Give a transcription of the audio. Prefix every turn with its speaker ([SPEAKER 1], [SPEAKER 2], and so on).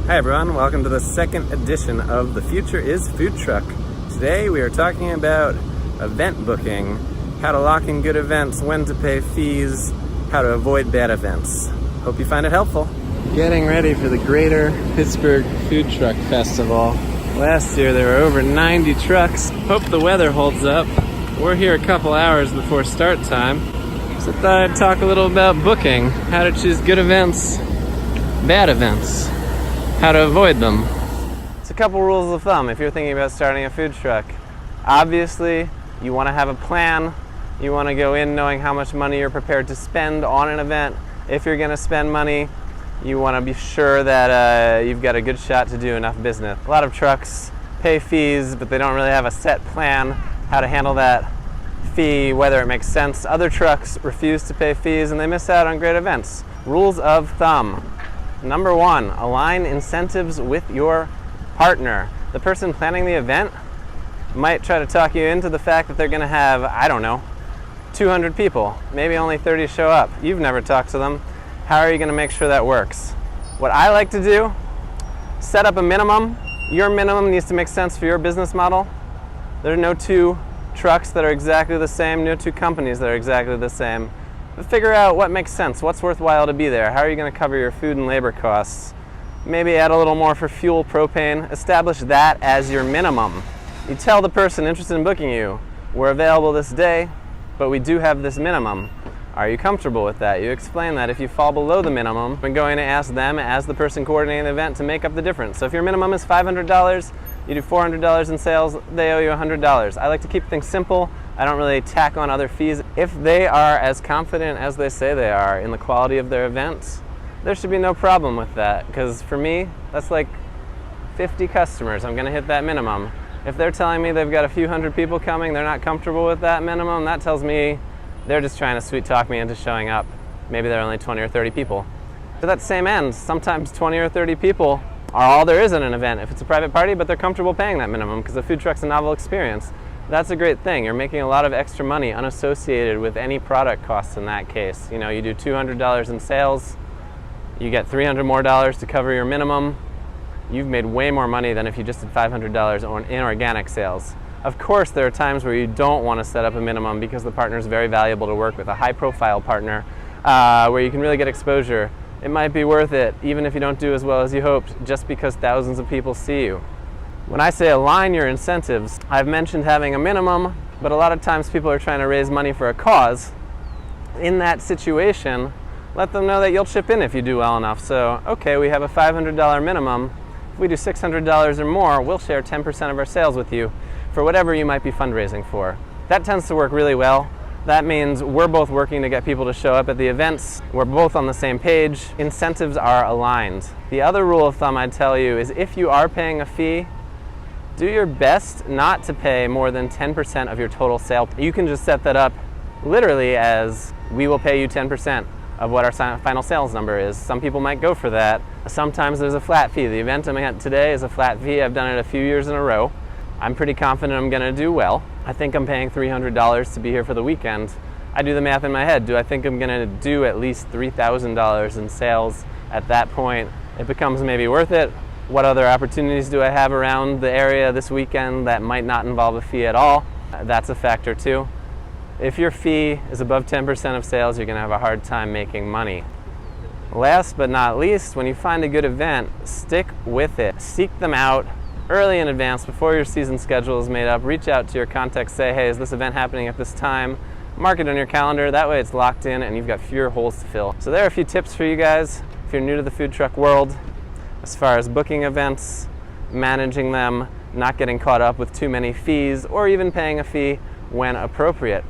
[SPEAKER 1] Hi everyone, welcome to the second edition of The Future is Food Truck. Today we are talking about event booking, how to lock in good events, when to pay fees, how to avoid bad events. Hope you find it helpful. Getting ready for the Greater Pittsburgh Food Truck Festival. Last year there were over 90 trucks. Hope the weather holds up. We're here a couple hours before start time. So I thought I'd talk a little about booking, how to choose good events, bad events, how to avoid them. It's a couple rules of thumb if you're thinking about starting a food truck. Obviously, you want to have a plan. You want to go in knowing how much money you're prepared to spend on an event. If you're going to spend money, you want to be sure that you've got a good shot to do enough business. A lot of trucks pay fees, but they don't really have a set plan how to handle that fee, whether it makes sense. Other trucks refuse to pay fees and they miss out on great events. Rules of thumb. Number one, align incentives with your partner. The person planning the event might try to talk you into the fact that they're going to have, 200 people. Maybe only 30 show up. You've never talked to them. How are you going to make sure that works? What I like to do, set up a minimum. Your minimum needs to make sense for your business model. There are no two trucks that are exactly the same, no two companies that are exactly the same. But figure out what makes sense, what's worthwhile to be there. How are you going to cover your food and labor costs? Maybe add a little more for fuel, propane. Establish that as your minimum. You tell the person interested in booking you, we're available this day, but we do have this minimum. Are you comfortable with that? You explain that if you fall below the minimum, we're going to ask them as the person coordinating the event to make up the difference. So if your minimum is $500, you do $400 in sales, they owe you $100. I like to keep things simple. I don't really tack on other fees. If they are as confident as they say they are in the quality of their events, there should be no problem with that. Because for me, that's like 50 customers. I'm going to hit that minimum. If they're telling me they've got a few hundred people coming, they're not comfortable with that minimum, that tells me they're just trying to sweet talk me into showing up. Maybe they're only 20 or 30 people. To that same end, sometimes 20 or 30 people are all there is in an event. If it's a private party, but they're comfortable paying that minimum because the food truck's a novel experience. That's a great thing. You're making a lot of extra money unassociated with any product costs in that case. You know, you do $200 in sales, you get $300 more to cover your minimum. You've made way more money than if you just did $500 in organic sales. Of course, there are times where you don't want to set up a minimum because the partner is very valuable to work with, a high-profile partner where you can really get exposure. It might be worth it, even if you don't do as well as you hoped, just because thousands of people see you. When I say align your incentives, I've mentioned having a minimum, but a lot of times people are trying to raise money for a cause. In that situation, let them know that you'll chip in if you do well enough. So, okay, we have a $500 minimum. If we do $600 or more, we'll share 10% of our sales with you for whatever you might be fundraising for. That tends to work really well. That means we're both working to get people to show up at the events. We're both on the same page. Incentives are aligned. The other rule of thumb I'd tell you is if you are paying a fee, do your best not to pay more than 10% of your total sale. You can just set that up literally as we will pay you 10% of what our final sales number is. Some people might go for that. Sometimes there's a flat fee. The event I'm at today is a flat fee. I've done it a few years in a row. I'm pretty confident I'm going to do well. I think I'm paying $300 to be here for the weekend. I do the math in my head. Do I think I'm going to do at least $3,000 in sales at that point? It becomes maybe worth it. What other opportunities do I have around the area this weekend that might not involve a fee at all? That's a factor too. If your fee is above 10% of sales, you're going to have a hard time making money. Last but not least, when you find a good event, stick with it. Seek them out early in advance before your season schedule is made up. Reach out to your contacts, say, hey, is this event happening at this time? Mark it on your calendar. That way it's locked in and you've got fewer holes to fill. So there are a few tips for you guys if you're new to the food truck world as far as booking events, managing them, not getting caught up with too many fees, or even paying a fee when appropriate.